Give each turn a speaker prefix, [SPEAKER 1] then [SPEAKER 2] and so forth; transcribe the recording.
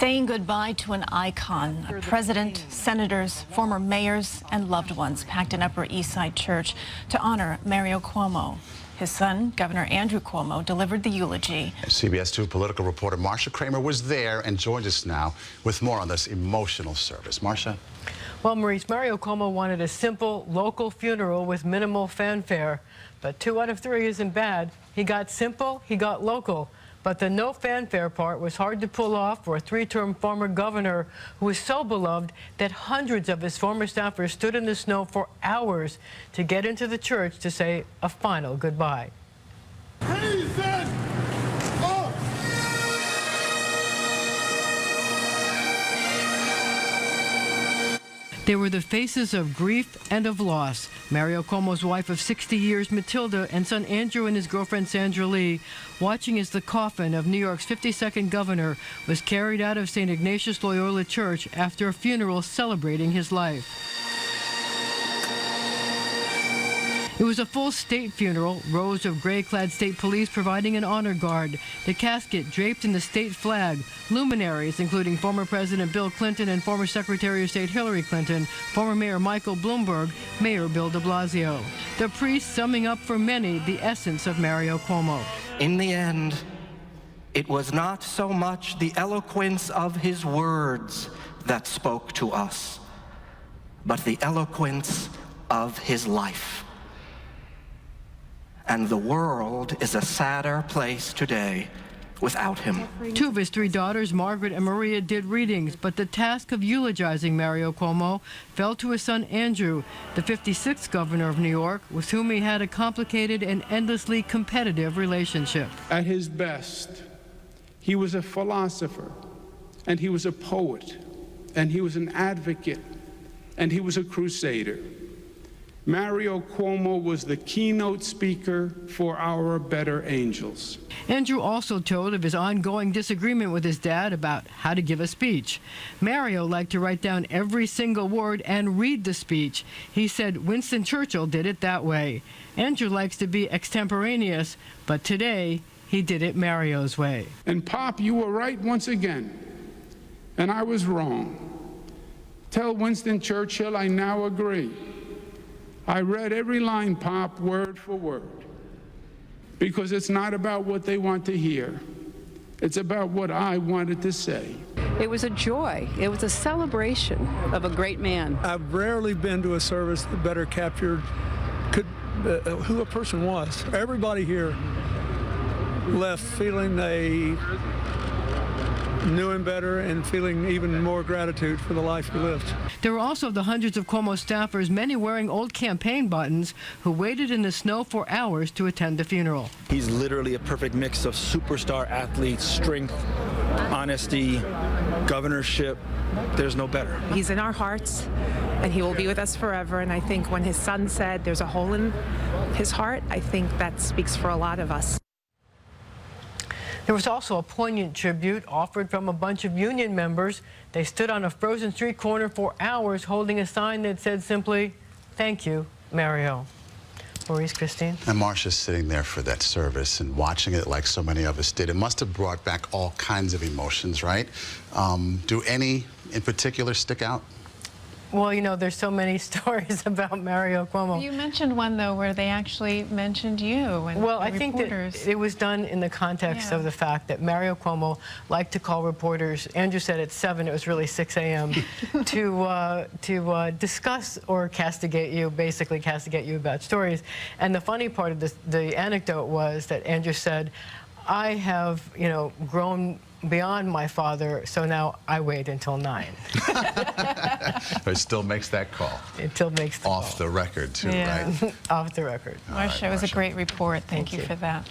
[SPEAKER 1] Saying goodbye to an icon. A president, senators, former mayors, and loved ones packed an Upper East Side church to honor Mario Cuomo. His son, Governor Andrew Cuomo, delivered the eulogy.
[SPEAKER 2] CBS-2 political reporter Marcia Kramer was there and joins us now with more on this emotional service. Marcia?
[SPEAKER 3] Well, Maurice, Mario Cuomo wanted a simple, local funeral with minimal fanfare. But 2 out of 3 isn't bad. He got simple, he got local. But the no fanfare part was hard to pull off for a 3-term former governor who was so beloved that hundreds of his former staffers stood in the snow for hours to get into the church to say a final goodbye. They were the faces of grief and of loss. Mario Cuomo's wife of 60 years, Matilda, and son Andrew and his girlfriend Sandra Lee, watching as the coffin of New York's 52nd governor was carried out of St. Ignatius Loyola Church after a funeral celebrating his life. It was a full state funeral, rows of gray-clad state police providing an honor guard, the casket draped in the state flag, luminaries including former President Bill Clinton and former Secretary of State Hillary Clinton, former Mayor Michael Bloomberg, Mayor Bill de Blasio. The priest summing up for many the essence of Mario Cuomo.
[SPEAKER 4] In the end, it was not so much the eloquence of his words that spoke to us, but the eloquence of his life. And the world is a sadder place today without him.
[SPEAKER 3] 2 of his 3 daughters, Margaret and Maria, did readings, but the task of eulogizing Mario Cuomo fell to his son Andrew, the 56th governor of New York, with whom he had a complicated and endlessly competitive relationship.
[SPEAKER 5] At his best, he was a philosopher, and he was a poet, and he was an advocate, and he was a crusader. Mario Cuomo was the keynote speaker for our better angels.
[SPEAKER 3] Andrew also told of his ongoing disagreement with his dad about how to give a speech. Mario liked to write down every single word and read the speech. He said Winston Churchill did it that way. Andrew likes to be extemporaneous, but today he did it Mario's way.
[SPEAKER 5] And Pop, you were right once again, and I was wrong. Tell Winston Churchill I now agree. I read every line, Pop, word for word, because it's not about what they want to hear. It's about what I wanted to say.
[SPEAKER 6] It was a joy. It was a celebration of a great man.
[SPEAKER 7] I've rarely been to a service that better captured who a person was. Everybody here left feeling they knew him better and feeling even more gratitude for the life he lived.
[SPEAKER 3] There were also the hundreds of Cuomo staffers, many wearing old campaign buttons, who waited in the snow for hours to attend the funeral.
[SPEAKER 8] He's literally a perfect mix of superstar athlete, strength, honesty, governorship. There's no better.
[SPEAKER 9] He's in our hearts, and he will be with us forever. And I think when his son said there's a hole in his heart, I think that speaks for a lot of us.
[SPEAKER 3] There was also a poignant tribute offered from a bunch of union members. They stood on a frozen street corner for hours holding a sign that said simply, "Thank you, Mario." Maurice, Christine.
[SPEAKER 2] And Marcia's sitting there for that service and watching it like so many of us did. It must have brought back all kinds of emotions, right? Do any in particular stick out?
[SPEAKER 3] Well, you know, there's so many stories about Mario Cuomo.
[SPEAKER 1] You mentioned one, though, where they actually mentioned you and
[SPEAKER 3] well,
[SPEAKER 1] the
[SPEAKER 3] I think
[SPEAKER 1] reporters.
[SPEAKER 3] that it was done in the context of the fact that Mario Cuomo liked to call reporters, Andrew said at 7, it was really 6 a.m., to discuss or castigate you, basically castigate you about stories. And the funny part of the anecdote was that Andrew said, I have, you know, grown beyond my father, so now I wait until 9.
[SPEAKER 2] But it still makes that call.
[SPEAKER 3] It still makes the
[SPEAKER 2] Off
[SPEAKER 3] call.
[SPEAKER 2] the record, too,
[SPEAKER 3] Yeah,
[SPEAKER 2] right?
[SPEAKER 3] off the record.
[SPEAKER 1] Marcia, it was a great report. Thank you for that.